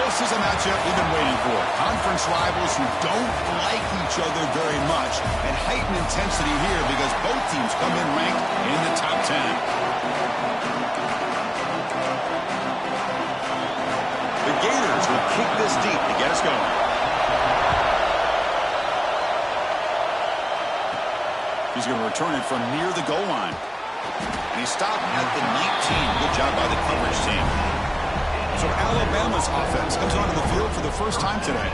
This is a matchup we've been waiting for. Conference rivals who don't like each other very much, and heightened intensity here because both teams come in ranked in the top 10. The Gators will kick this deep to get us going. He's going to return it from near the goal line. And he stopped at the 19. Good job by the coverage team. So Alabama's offense comes onto the field for the first time today.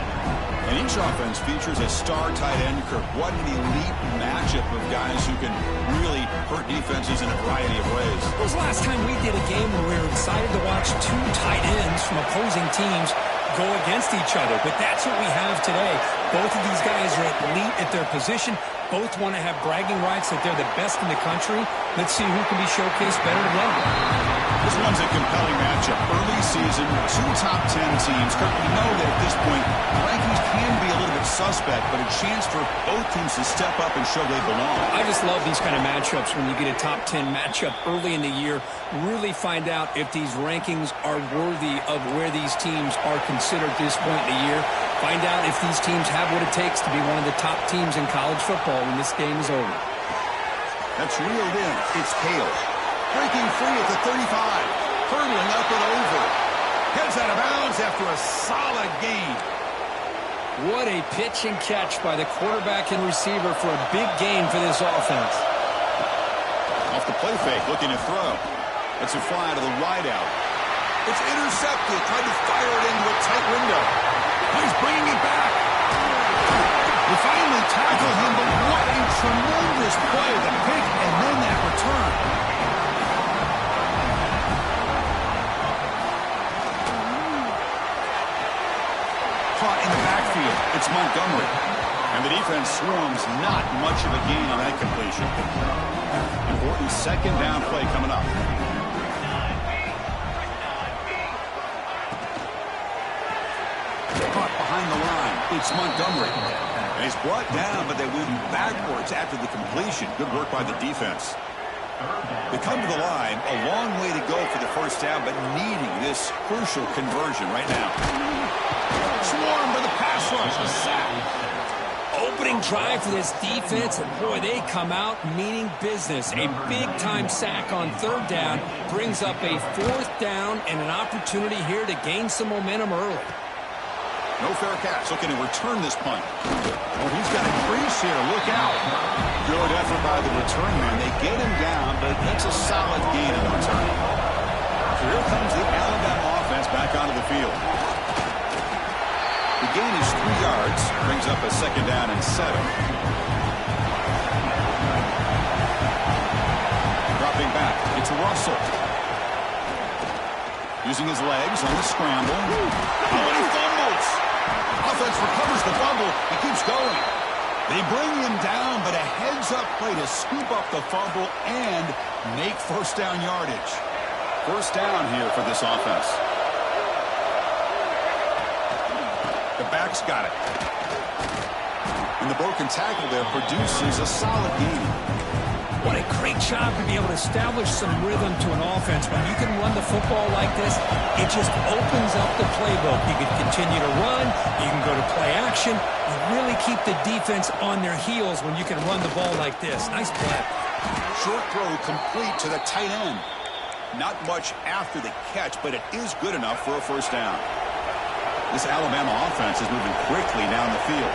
And each offense features a star tight end. Kirk, what an elite matchup of guys who can really hurt defenses in a variety of ways. When was the last time we did a game where we were excited to watch two tight ends from opposing teams go against each other? But that's what we have today. Both of these guys are elite at their position. Both want to have bragging rights that they're the best in the country. Let's see who can be showcased better together. This one's a compelling matchup. Early season, two top 10 teams. Kirk, we know that at this point, rankings can be a little bit suspect, but a chance for both teams to step up and show they belong. I just love these kind of matchups when you get a top 10 matchup early in the year. Really find out if these rankings are worthy of where these teams are considered at this point in the year. Find out if these teams have what it takes to be one of the top teams in college football when this game is over. That's reeled in. It's Hale. Breaking free at the 35. Hurdling up and over. Heads out of bounds after a solid gain. What a pitch and catch by the quarterback and receiver for a big gain for this offense. Off the play fake, looking to throw. That's a fly to the wideout. It's intercepted. Tried to fire it into a tight window. He's bringing it back. They finally tackle him, but what a tremendous play. The pick and then that return. Caught in the backfield. It's Montgomery. And the defense swarms not much of a gain on that completion. Important second down play coming up. Caught behind the line. It's Montgomery. And he's brought down, but they went backwards after the completion. Good work by the defense. They come to the line, a long way to go for the first down, but needing this crucial conversion right now. Swarm by the pass rush. A sack. Opening drive for this defense, and boy, they come out meaning business. A big-time sack on third down brings up a fourth down and an opportunity here to gain some momentum early. No fair catch. Looking to return this punt. Oh, he's got a crease here. Look out. Good effort by the return man. They get him down, but that's a solid gain in the return. So here comes the Alabama offense back onto the field. The gain is 3 yards. Brings up a second down and 7. Dropping back. It's Russell. Using his legs on the scramble. Oh, and he fumbles. Offense recovers the fumble. He keeps going. They bring him down, but a heads-up play to scoop up the fumble and make first down yardage. First down here for this offense. The back's got it. And the broken tackle there produces a solid gain. What a great job to be able to establish some rhythm to an offense. When you can run the football like this, it just opens up the playbook. You can continue to run. You can go to play action. You really keep the defense on their heels when you can run the ball like this. Nice play. Short throw complete to the tight end. Not much after the catch, but it is good enough for a first down. This Alabama offense is moving quickly down the field.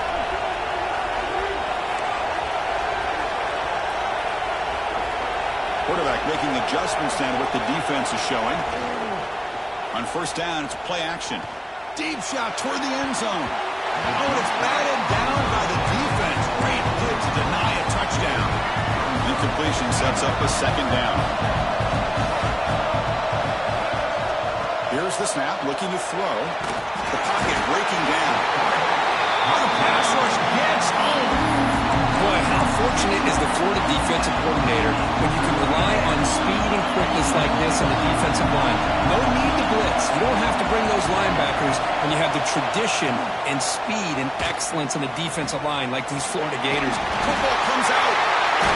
Quarterback making adjustments down to what the defense is showing. On first down, it's play action. Deep shot toward the end zone. Oh, and it's batted down by the defense. Great hit to deny a touchdown. Incompletion sets up a second down. Here's the snap, looking to throw. The pocket breaking down. On a pass rush gets home. Boy, how fortunate is the Florida defensive coordinator when you can rely on speed and quickness like this on the defensive line. No need to blitz. You don't have to bring those linebackers when you have the tradition and speed and excellence on the defensive line like these Florida Gators. Football comes out,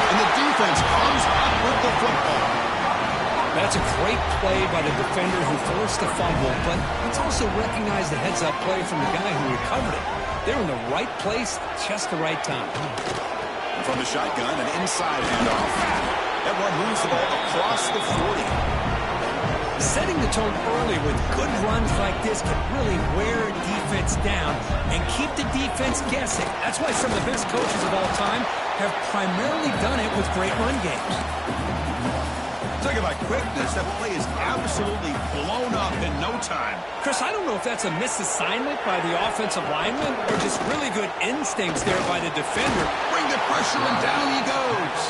and the defense comes up with the football. That's a great play by the defender who forced the fumble, but let's also recognize the heads-up play from the guy who recovered it. They're in the right place, just the right time. From the shotgun, an inside handoff. That one moves the ball across the 40. Setting the tone early with good runs like this can really wear a defense down and keep the defense guessing. That's why some of the best coaches of all time have primarily done it with great run games. Talking about quickness, that play is absolutely blown up in no time. Chris, I don't know if that's a misassignment by the offensive lineman or just really good instincts there by the defender. Bring the pressure and down he goes.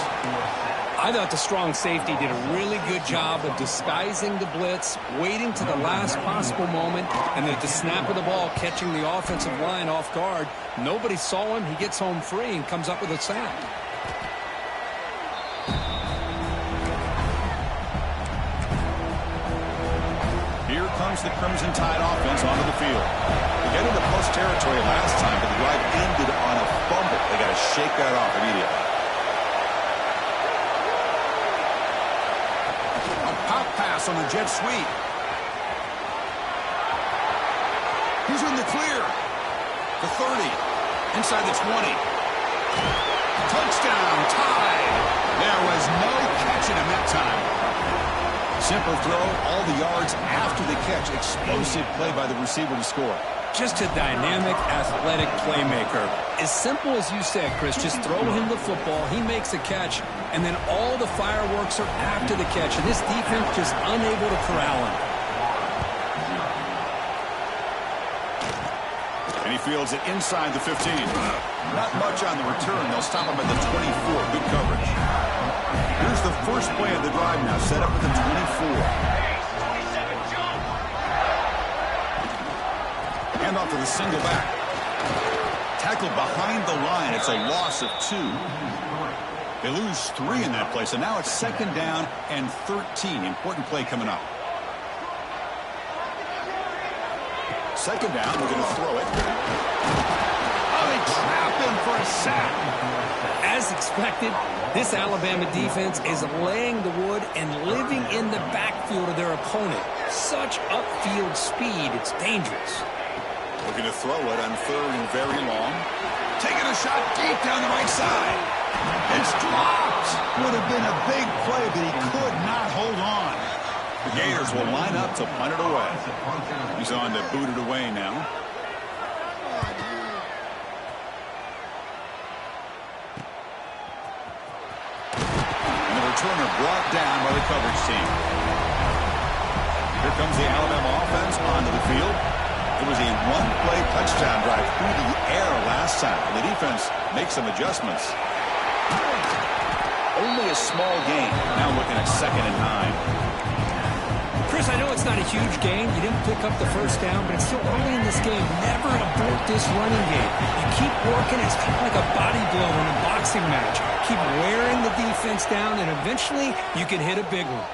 I thought the strong safety did a really good job of disguising the blitz, waiting to the last possible moment, and at the snap of the ball, catching the offensive line off guard. Nobody saw him. He gets home free and comes up with a sack. Here comes the Crimson Tide offense onto the field. They get into post territory last time, but the drive ended on a fumble. They got to shake that off immediately. Pop pass on the jet sweep. He's in the clear. The 30. Inside the 20. Touchdown, Tide. There was no catching him that time. Simple throw, all the yards after the catch. Explosive play by the receiver to score. Just a dynamic, athletic playmaker. As simple as you said, Chris, just throw him the football, he makes a catch, and then all the fireworks are after the catch, and this defense just unable to corral him. And he fields it inside the 15. Not much on the return. They'll stop him at the 24. Good coverage. Here's the first play of the drive now, set up at the 24. Hand off to the single back. Tackled behind the line. It's a loss of 2. They lose 3 in that play, so now it's second down and 13. Important play coming up. Second down, we're going to throw it. Oh, they trap him for a sack. As expected, this Alabama defense is laying the wood and living in the backfield of their opponent. Such upfield speed, it's dangerous. Looking to throw it on third and very long. Taking a shot deep down the right side. It's dropped. Would have been a big play, but he could not hold on. The Gators will line up to punt it away. He's on to boot it away now. And the returner brought down by the coverage team. Here comes the Alabama offense onto the field. It was a one-play touchdown drive through the air last time. And the defense makes some adjustments. Only a small gain. Now looking at 2nd and 9. Chris, I know it's not a huge gain. You didn't pick up the first down, but it's still early in this game. Never abort this running game. You keep working. It's kind of like a body blow in a boxing match. Keep wearing the defense down, and eventually you can hit a big one.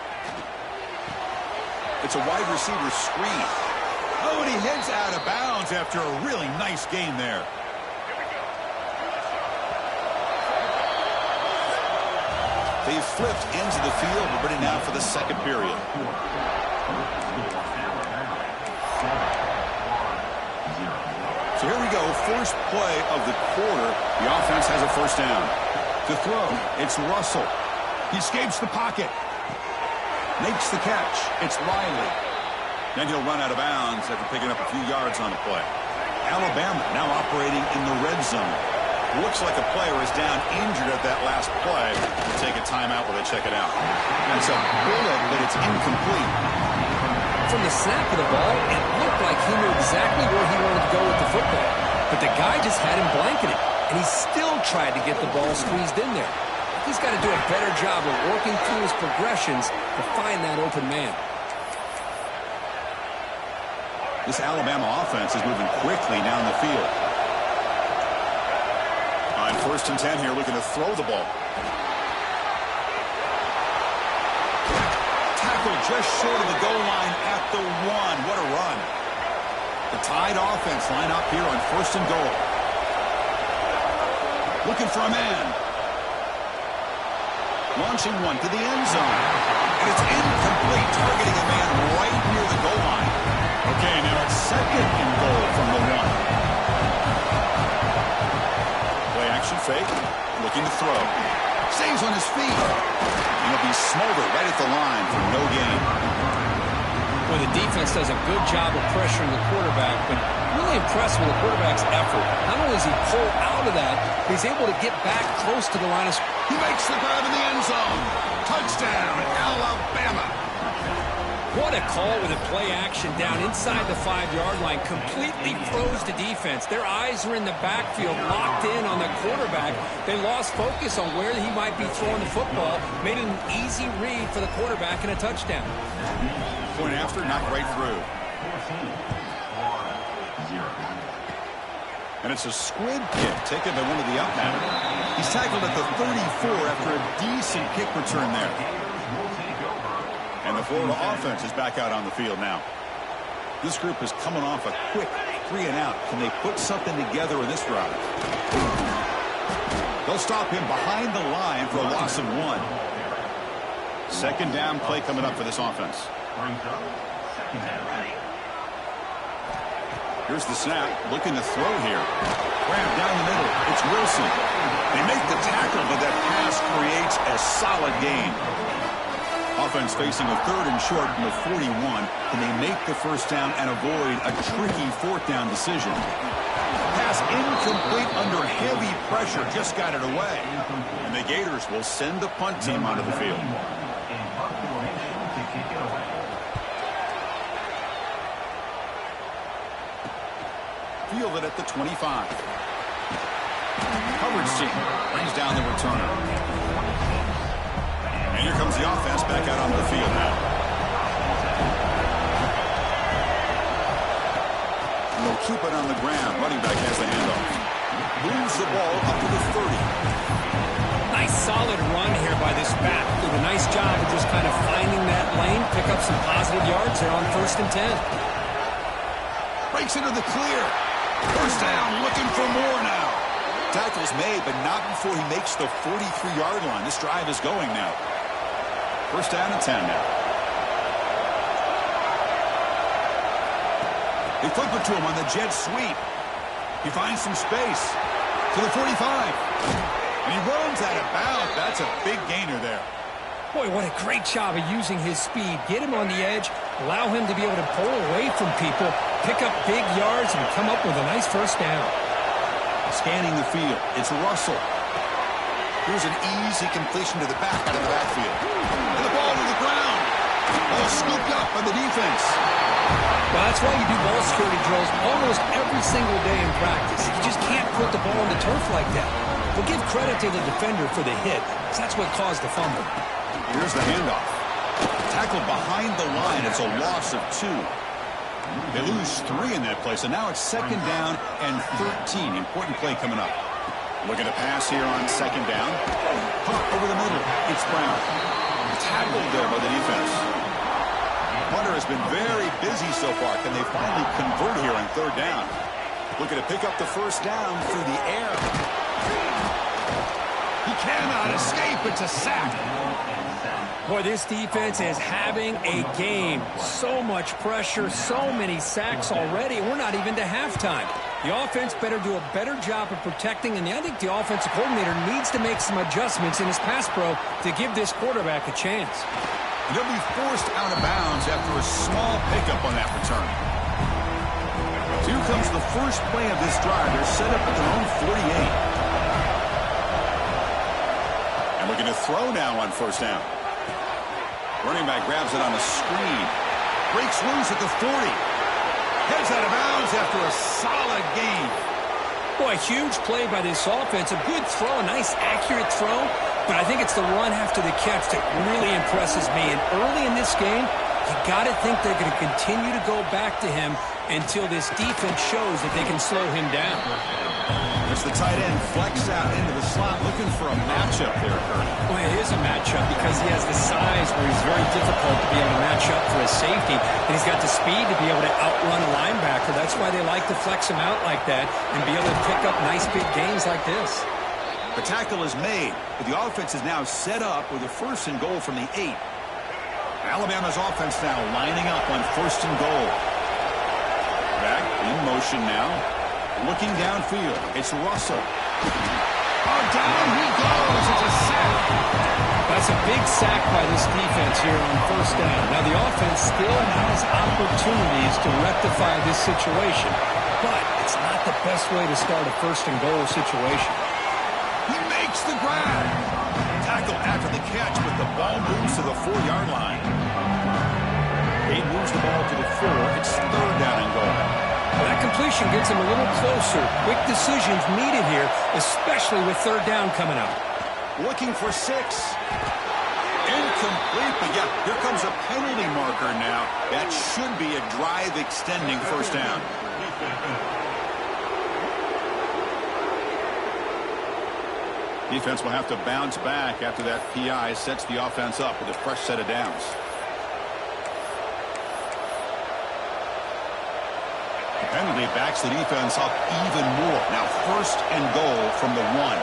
It's a wide receiver screen. Oh, and he heads out of bounds after a really nice game there. They've flipped ends of the field. We're ready now for the second period. So here we go. First play of the quarter. The offense has a first down. To throw, it's Russell. He escapes the pocket. Makes the catch. It's Riley. Then he'll run out of bounds after picking up a few yards on the play. Alabama now operating in the red zone. Looks like a player is down injured at that last play. We'll take a timeout while they check it out. It's a bullet, but it's incomplete. From the snap of the ball, it looked like he knew exactly where he wanted to go with the football. But the guy just had him blanketed, and he still tried to get the ball squeezed in there. He's got to do a better job of working through his progressions to find that open man. This Alabama offense is moving quickly down the field. On 1st and 10 here, looking to throw the ball. Tackle just short of the goal line at the 1. What a run. The Tide offense line up here on 1st and goal. Looking for a man. Launching one to the end zone. And it's incomplete, targeting a man right near the goal line. Okay, now it's second and goal from the 1. Play action fake, looking to throw. Saves on his feet. And he'll be smothered right at the line for no gain. Well, the defense does a good job of pressuring the quarterback, but really impressed with the quarterback's effort. Not only does he pull out of that, he's able to get back close to the line of scrimmage. He makes the grab in the end zone. Touchdown, Alabama. What a call with a play action down inside the 5-yard line. Completely froze the defense. Their eyes are in the backfield, locked in on the quarterback. They lost focus on where he might be throwing the football. Made it an easy read for the quarterback and a touchdown. Point after, knocked right through. And it's a squib kick taken by one of the up-men. He's tackled at the 34 after a decent kick return there. And the Florida offense is back out on the field now. This group is coming off a quick 3-and-out. Can they put something together in this drive? They'll stop him behind the line for a loss of 1. Second down play coming up for this offense. Here's the snap, looking to throw here. Grab down the middle, it's Wilson. They make the tackle, but that pass creates a solid gain. Offense facing a 3rd and short from the 41. Can they make the first down and avoid a tricky 4th down decision? Pass incomplete under heavy pressure, just got it away. And the Gators will send the punt team onto the field. Fielded at the 25. Coverage team brings down the returner. And here comes the offense back out onto the field now. And they'll keep it on the ground. Running back has the handoff. Moves the ball up to the 30. Nice solid run here by this back. Did a nice job of just kind of finding that lane, pick up some positive yards there on 1st and 10. Breaks into the clear. First down, looking for more now. Tackle's made, but not before he makes the 43-yard line. This drive is going now. First down and 10 now. They flip it to him on the jet sweep. He finds some space to the 45. And he runs out of bounds. That's a big gainer there. Boy, what a great job of using his speed. Get him on the edge, allow him to be able to pull away from people, pick up big yards, and come up with a nice first down. Scanning the field, it's Russell. Here's an easy completion to the back out of the backfield. And the ball to the ground. Ball scooped up by the defense. Well, that's why you do ball security drills almost every single day in practice. You just can't put the ball on the turf like that. We'll give credit to the defender for the hit, because that's what caused the fumble. Here's the handoff. Tackled behind the line. It's a loss of 2. They lose 3 in that play, so now it's second down and 13. Important play coming up. Looking to pass here on second down. Pop over the middle. It's Brown. Tackled there by the defense. Hunter has been very busy so far. Can they finally convert here on 3rd down? Looking to pick up the first down through the air. He cannot escape. It's a sack. Boy, this defense is having a game. So much pressure, so many sacks already. We're not even to halftime. The offense better do a better job of protecting, and I think the offensive coordinator needs to make some adjustments in his pass pro to give this quarterback a chance. They'll be forced out of bounds after a small pickup on that return. So here comes the first play of this drive. They're set up at their own 48. And looking to throw now on first down. Running back grabs it on the screen. Breaks loose at the 40. Heads out of bounds after a solid gain. Boy, huge play by this offense. A good throw, a nice accurate throw. But I think it's the run after the catch that really impresses me. And early in this game, you got to think they're going to continue to go back to him until this defense shows that they can slow him down. As the tight end flex out into the slot, looking for a matchup there, Kurt. Well, it is a matchup because he has the size where he's very difficult to be able to match up for a safety, and he's got the speed to be able to outrun a linebacker. That's why they like to flex him out like that and be able to pick up nice big gains like this. The tackle is made, but the offense is now set up with a 1st and goal from the 8. Alabama's offense now lining up on 1st and goal. Back in motion now. Looking downfield. It's Russell. Oh, down he goes. It's a sack. That's a big sack by this defense here on 1st down. Now, the offense still has opportunities to rectify this situation, but it's not the best way to start a 1st and goal situation. He makes the grab. Tackle after the catch, but the ball moves to the 4-yard line. He moves the ball to the 4. It's 3rd down and goal. Well, that completion gets him a little closer. Quick decisions needed here, especially with 3rd down coming up. Looking for 6. Incomplete, but yeah, here comes a penalty marker now. That should be a drive extending 1st down. Defense will have to bounce back after that PI sets the offense up with a fresh set of downs. The penalty backs the defense up even more. Now 1st and goal from the 1.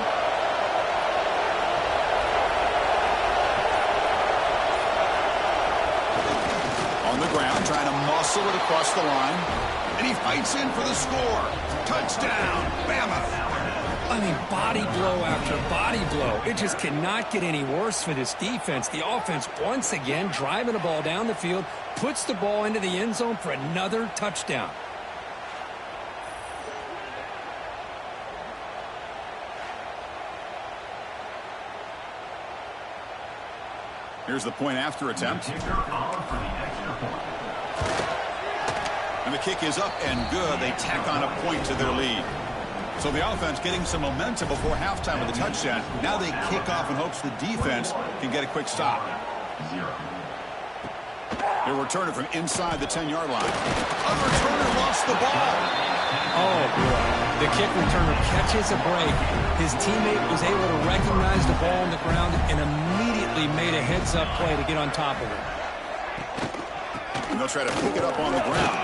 On the ground, trying to muscle it across the line. And he fights in for the score. Touchdown, Bama. I mean, body blow after body blow. It just cannot get any worse for this defense. The offense, once again, driving the ball down the field, puts the ball into the end zone for another touchdown. Here's the point after attempt. And the kick is up and good. They tack on a point to their lead. So the offense getting some momentum before halftime with a touchdown. Now they kick off in hopes the defense can get a quick stop. They'll return it from inside the 10-yard line. A returner lost the ball. Oh, boy. The kick returner catches a break. His teammate was able to recognize the ball on the ground and immediately made a heads-up play to get on top of it. And they'll try to pick it up on the ground.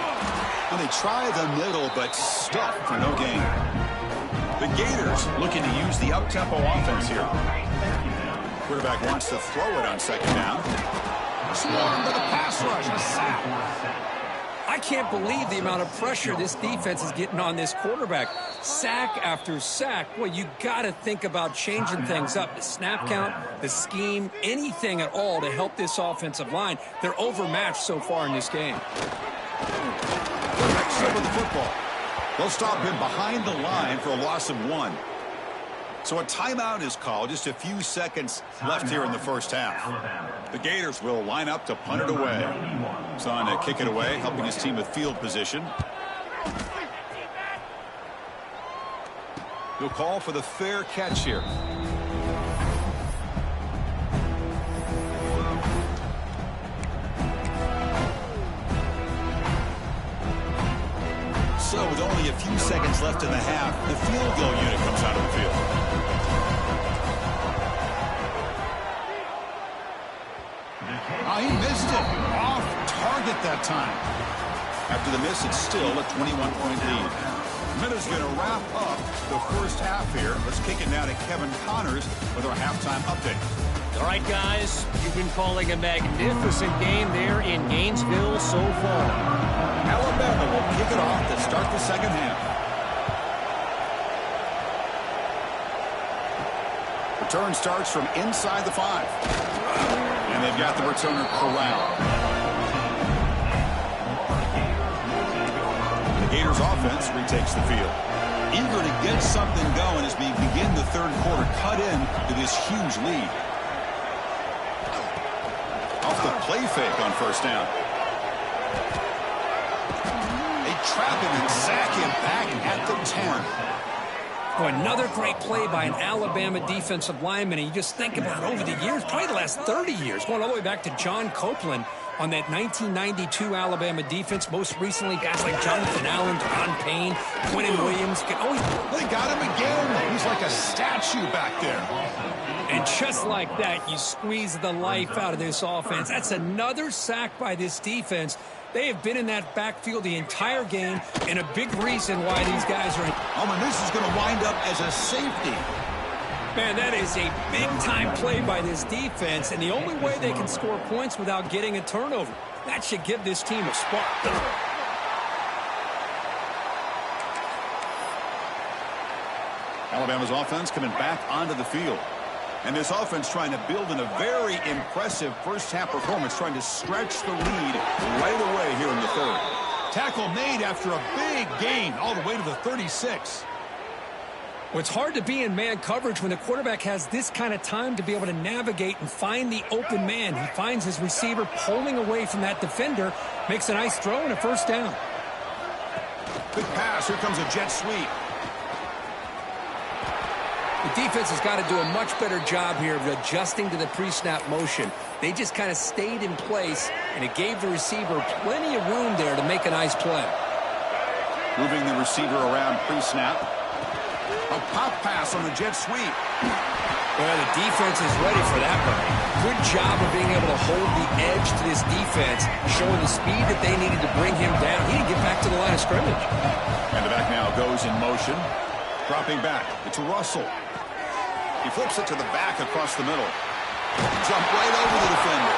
And they try the middle, but stuck for no gain. The Gators looking to use the up-tempo offense here. Quarterback wants to throw it on 2nd down. Swarmed by the pass rush. A sack. I can't believe the amount of pressure this defense is getting on this quarterback. Sack after sack. Well, you got to think about changing things up. The snap count, the scheme, anything at all to help this offensive line. They're overmatched so far in this game. Quarterback still with the football. They'll stop him behind the line for a loss of 1. So a timeout is called. Just a few seconds left here in the 1st half. The Gators will line up to punt it away. Son to kick it away, helping his team with field position. He'll call for the fair catch here. So with only a few seconds left in the half, the field goal unit comes out of the field. Oh, he missed it. Off target that time. After the miss, it's still a 21-point lead. Minutes going to wrap up the 1st half here. Let's kick it now to Kevin Connors with our halftime update. All right, guys, you've been calling a magnificent game there in Gainesville so far. Alabama will kick it off to start the 2nd half. Return starts from inside the 5. And they've got the returner corralled. The Gators offense retakes the field. Eager to get something going as we begin the 3rd quarter, cut in to this huge lead. Off the play fake on 1st down. They trap him and sack him back at the 10. Oh, another great play by an Alabama defensive lineman. And you just think about over the years, probably the last 30 years, going all the way back to John Copeland on that 1992 Alabama defense. Most recently, guys like Jonathan Allen, Deron Payne, Quentin Williams. They got him again. He's like a statue back there. And just like that, you squeeze the life out of this offense. That's another sack by this defense. They have been in that backfield the entire game, and a big reason why these guys are in. Oh, and this is going to wind up as a safety. Man, that is a big-time play by this defense, and the only way they can score points without getting a turnover. That should give this team a spark. Alabama's offense coming back onto the field. And this offense trying to build in a very impressive first-half performance, trying to stretch the lead right away here in the third. Tackle made after a big gain all the way to the 36. Well, it's hard to be in man coverage when the quarterback has this kind of time to be able to navigate and find the open man. He finds his receiver pulling away from that defender, makes a nice throw and a first down. Big pass. Here comes a jet sweep. The defense has got to do a much better job here of adjusting to the pre-snap motion. They just kind of stayed in place, and it gave the receiver plenty of room there to make a nice play. Moving the receiver around pre-snap. A pop pass on the jet sweep. Well, the defense is ready for that one. Good job of being able to hold the edge to this defense, showing the speed that they needed to bring him down. He didn't get back to the line of scrimmage. And the back now goes in motion. Dropping back. It's Russell. He flips it to the back across the middle. Jump right over the defender.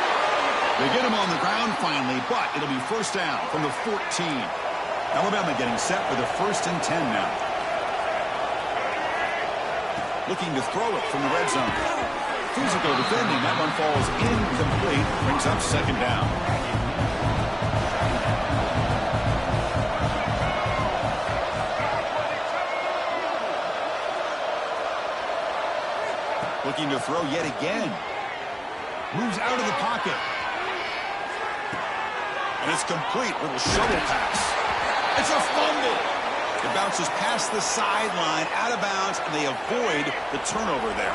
They get him on the ground finally, but it'll be first down from the 14. Alabama getting set for the 1st and 10 now. Looking to throw it from the red zone. Physical defending. That one falls incomplete. Brings up second down. Looking to throw yet again. Moves out of the pocket. And it's complete with a shovel pass. It's a fumble. It bounces past the sideline, out of bounds, and they avoid the turnover there.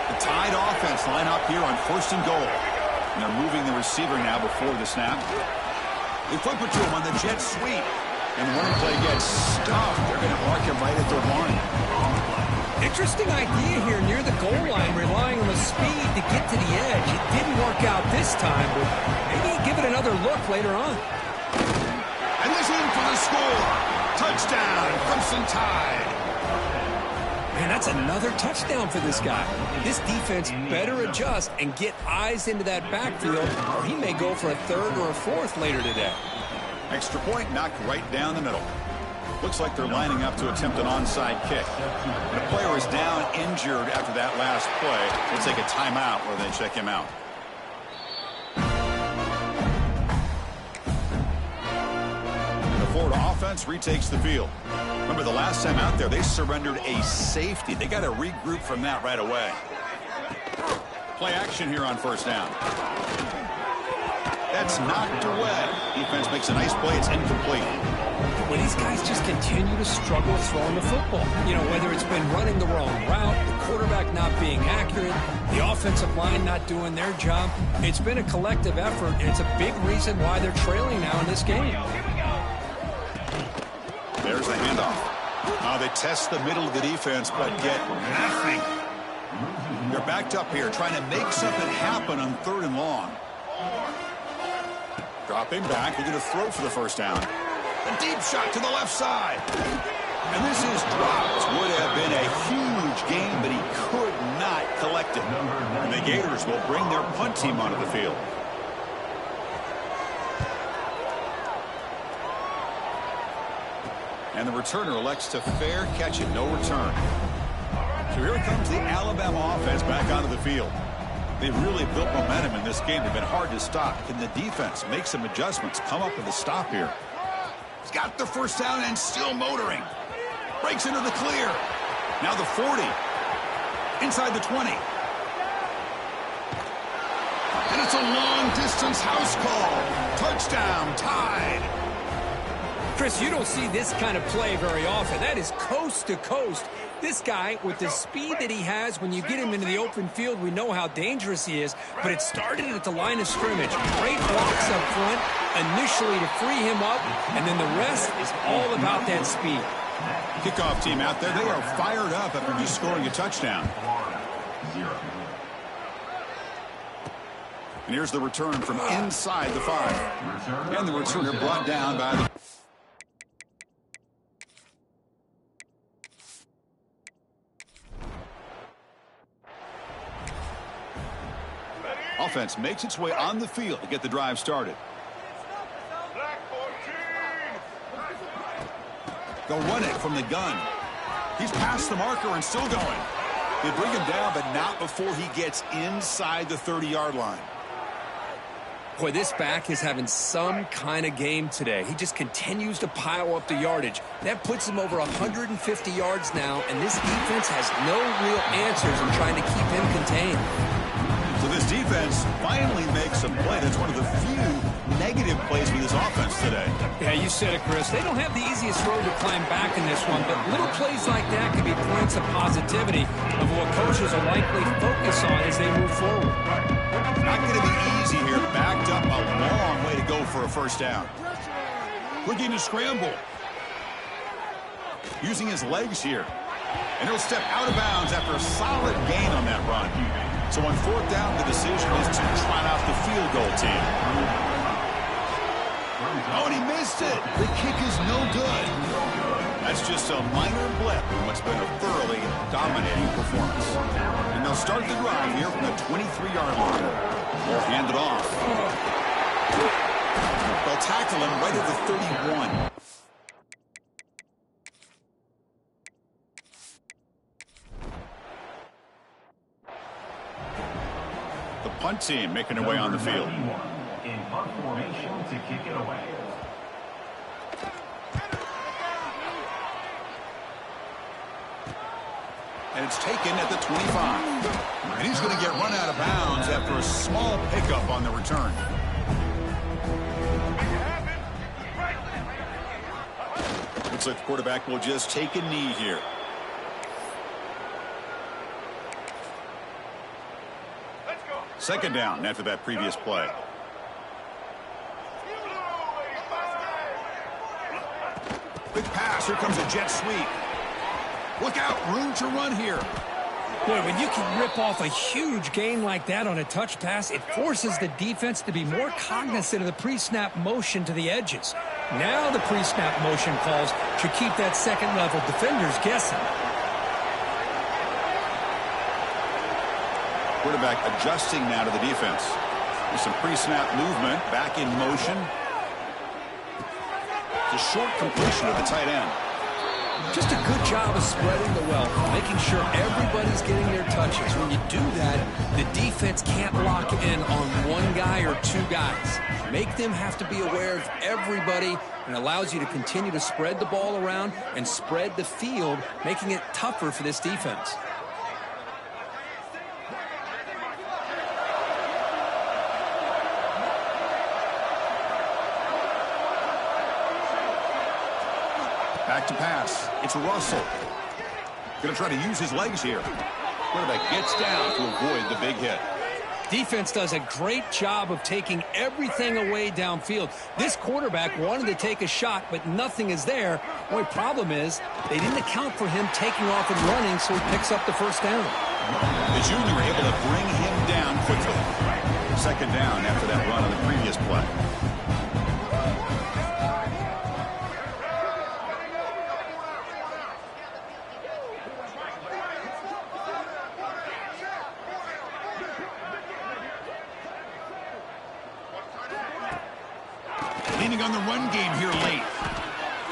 The Tide offense line up here on 1st and goal. And they're moving the receiver now before the snap. They flip it to him on the jet sweep. And the running play gets stuffed. They're going to mark him right at their line. Interesting idea here near the goal line, relying on the speed to get to the edge. It didn't work out this time, but maybe give it another look later on. And he's in for the score. Touchdown, Crimson Tide. Man, that's another touchdown for this guy. This defense better adjust and get eyes into that backfield, or he may go for a 3rd or a 4th later today. Extra point knocked right down the middle. Looks like they're lining up to attempt an onside kick. The player is down injured after that last play. We'll take a timeout where they check him out. And the Florida offense retakes the field. Remember, the last time out there, they surrendered a safety. They got to regroup from that right away. Play action here on 1st down. That's knocked away. Defense makes a nice play. It's incomplete. Well, these guys just continue to struggle throwing the football. You know, whether it's been running the wrong route, the quarterback not being accurate, the offensive line not doing their job. It's been a collective effort, and it's a big reason why they're trailing now in this game. There's the handoff. Now they test the middle of the defense, but get nothing. They're backed up here, trying to make something happen on 3rd and long. Dropping back, looking to throw for the first down. A deep shot to the left side. And this is dropped. Would have been a huge gain, but he could not collect it. And the Gators will bring their punt team onto the field. And the returner elects to fair catch it, no return. So here comes the Alabama offense back onto the field. They've really built momentum in this game. They've been hard to stop. Can the defense make some adjustments, come up with a stop here? He's got the first down and still motoring. Breaks into the clear. Now the 40. Inside the 20. And it's a long-distance house call. Touchdown, Tide. Chris, you don't see this kind of play very often. That is coast to coast. This guy, with the speed that he has, when you get him into the open field, we know how dangerous he is, but it started at the line of scrimmage. Great blocks up front, initially to free him up, and then the rest is all about that speed. Kickoff team out there, they are fired up after just scoring a touchdown. And here's the return from inside the 5. And the returner brought down by the... Offense makes its way on the field to get the drive started. They'll run it from the gun. He's past the marker and still going. They bring him down, but not before he gets inside the 30-yard line. Boy, this back is having some kind of game today. He just continues to pile up the yardage. That puts him over 150 yards now, and this defense has no real answers in trying to keep him contained. So this defense finally makes a play. That's one of the few negative plays for this offense today. Yeah, you said it, Chris. They don't have the easiest road to climb back in this one, but little plays like that can be points of positivity of what coaches will likely focus on as they move forward. Not going to be easy here. Backed up a long way to go for a first down. Looking to scramble. Using his legs here. And he'll step out of bounds after a solid gain on that run. So on fourth down, the decision is to trot out the field goal team. Oh, and he missed it. The kick is no good. That's just a minor blip in what's been a thoroughly dominating performance. And they'll start the drive here from the 23-yard line. They'll hand it off. They'll tackle him right at the 31. The punt team making their way on the field. In punt formation to kick it away. And it's taken at the 25. And he's going to get run out of bounds after a small pickup on the return. Looks like the quarterback will just take a knee here. Second down after that previous play. Big pass. Here comes a jet sweep. Look out. Room to run here. Boy, when you can rip off a huge gain like that on a touch pass, it forces the defense to be more cognizant of the pre-snap motion to the edges. Now the pre-snap motion calls should keep that second-level defenders guessing. Quarterback adjusting now to the defense. With some pre-snap movement, back in motion. It's a short completion of the tight end. Just a good job of spreading the wealth, making sure everybody's getting their touches. When you do that, the defense can't lock in on one guy or two guys. Make them have to be aware of everybody, and allows you to continue to spread the ball around and spread the field, making it tougher for this defense. Back to pass. It's Russell. Going to try to use his legs here. Quarterback gets down to avoid the big hit. Defense does a great job of taking everything away downfield. This quarterback wanted to take a shot, but nothing is there. The only problem is they didn't account for him taking off and running, so he picks up the first down. The junior able to bring him down quickly. Second down after that run on the previous play. Leaning on the run game here late.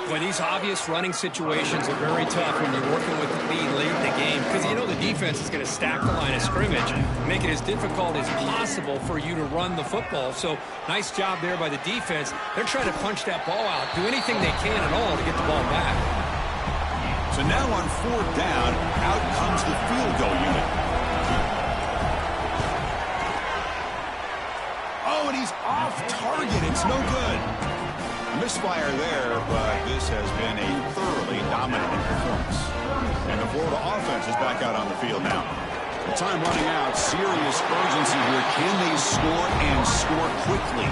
Boy, these obvious running situations are very tough when you're working with the lead late in the game, because you know the defense is going to stack the line of scrimmage, make it as difficult as possible for you to run the football. So nice job there by the defense. They're trying to punch that ball out, do anything they can at all to get the ball back. So now on fourth down, out comes the field goal unit. Oh, and he's off target. It's no good. Misfire there, but this has been a thoroughly dominating performance. And the Florida offense is back out on the field now. The time running out, serious urgency here. Can they score and score quickly?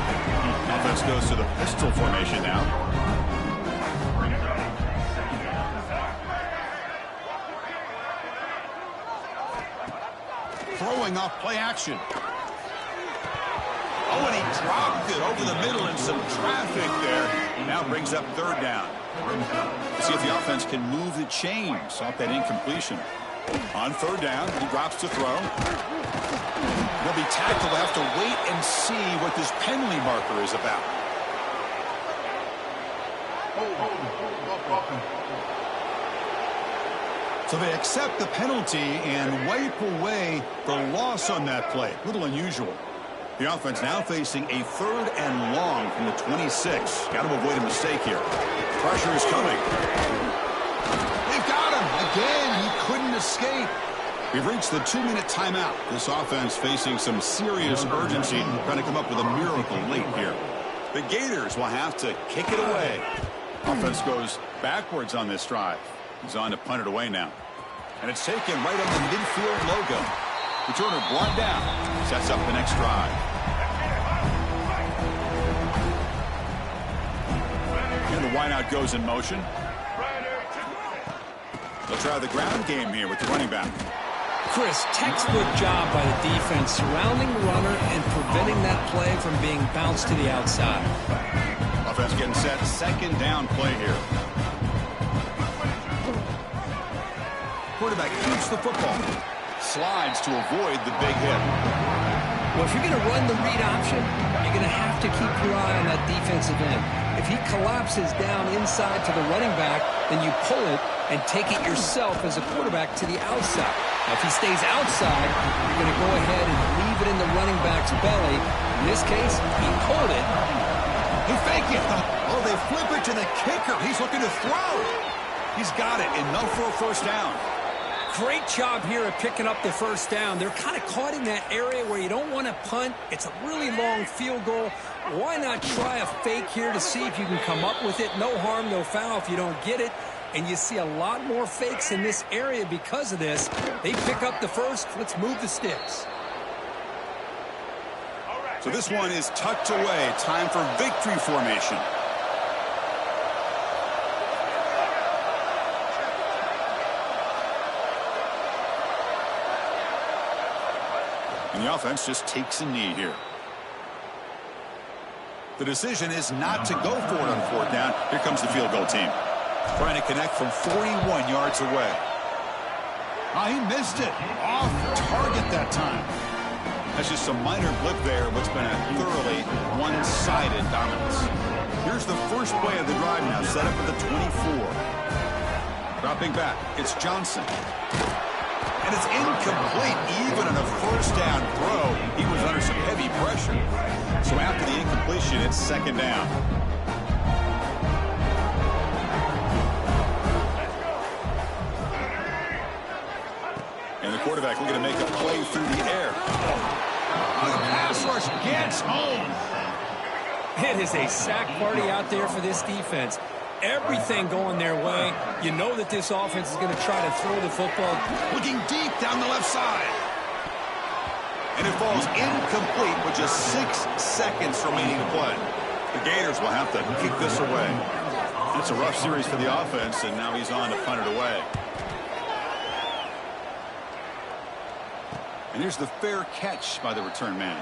Offense goes to the pistol formation now. Throwing off play action. Oh, and he dropped it over the middle in some traffic there. Now brings up third down. See if the offense can move the chains off that incompletion. On third down, he drops to throw. He'll be tackled. We'll have to wait and see what this penalty marker is about. So they accept the penalty and wipe away the loss on that play. A little unusual. The offense now facing a 3rd and long from the 26. Got to avoid a mistake here. Pressure is coming. They've got him. Again, he couldn't escape. We've reached the 2-minute timeout. This offense facing some serious urgency, trying to come up with a miracle late here. The Gators will have to kick it away. Offense goes backwards on this drive. He's on to punt it away now. And it's taken right on the midfield logo. Returner brought down. Sets up the next drive. And the wideout goes in motion. They'll try the ground game here with the running back. Chris, textbook job by the defense surrounding the runner and preventing that play from being bounced to the outside. Offense getting set. 2nd down play here. Quarterback keeps the football. Slides to avoid the big hit. Well, if you're going to run the read option, you're going to have to keep your eye on that defensive end. If he collapses down inside to the running back, then you pull it and take it yourself as a quarterback to the outside. Now, if he stays outside, you're going to go ahead and leave it in the running back's belly. In this case, he pulled it. He faked it. Oh, they flip it to the kicker. He's looking to throw. He's got it. Enough for a 1st down. Great job here at picking up the 1st down. They're kind of caught in that area where you don't want to punt. It's a really long field goal. Why not try a fake here to see if you can come up with it? No harm, no foul if you don't get it. And you see a lot more fakes in this area because of this. They pick up the 1st. Let's move the sticks. So this one is tucked away. Time for victory formation. And the offense just takes a knee here. The decision is not to go for it on 4th down. Here comes the field goal team. Trying to connect from 41 yards away. Oh, he missed it. Off target that time. That's just a minor blip there, what's been a thoroughly one-sided dominance. Here's the first play of the drive now, set up at the 24. Dropping back, it's Johnson. And it's incomplete. Even on a 1st down throw, he was under some heavy pressure. So after the incompletion, it's 2nd down. And the quarterback looking to make a play through the air. The pass rush gets home. It is a sack party out there for this defense. Everything going their way. You know that this offense is going to try to throw the football. Looking deep down the left side. And it falls incomplete with just 6 seconds remaining to play. The Gators will have to kick this away. It's a rough series for the offense, and now he's on to punt it away. And here's the fair catch by the return man.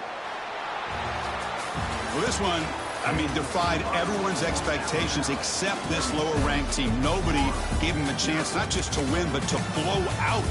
Well, this one, defied everyone's expectations except this lower-ranked team. Nobody gave him a chance not just to win, but to blow out